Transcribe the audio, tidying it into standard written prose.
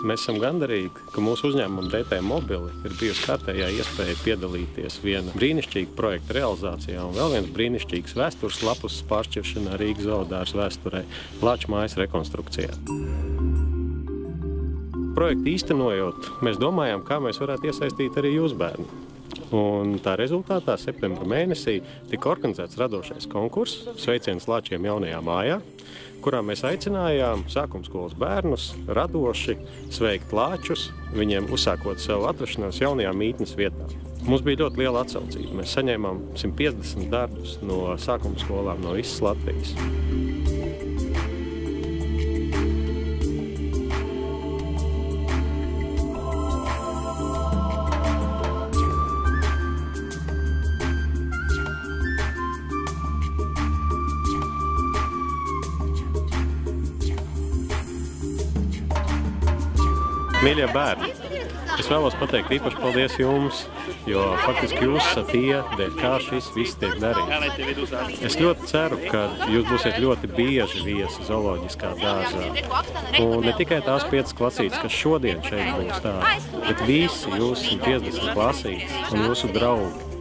Mēs esam gandarīgi, ka mūsu uzņēmumam DT Mobili ir bijusi kārtējā iespēja piedalīties viena brīnišķīga projekta realizācijā un vēl viens brīnišķīgs vēstures lapus pāršķiršanā Rīgas zoodārza vēsturē – Lāču mājas rekonstrukcijā. Projektu īstenojot, mēs domājām, kā mēs varētu iesaistīt arī jūsu bērnu. Un tā rezultātā septembra mēnesī tika organizēts radošais konkurss Sveiciens Lāčiem jaunajā mājā, kurā mēs aicinājām sākumskolas bērnus radoši sveikt lāčus, viņiem uzsākot savu atrašanos jaunajā mītnes vietā. Mums bija ļoti liela atsaucība. Mēs saņēmām 150 darbus no sākumskolām no visas Latvijas. Mīļie bērni, es vēlos pateikt īpaši paldies jums, jo faktiski jūs esat tie, dēļ kā šis viss tiek darīts. Es ļoti ceru, ka jūs būsiet ļoti bieži viesi zooloģiskā dārzā. Un ne tikai tās 5 klasītes, kas šodien šeit būs tā, bet visi jūs 150 klasītes un jūsu draugi.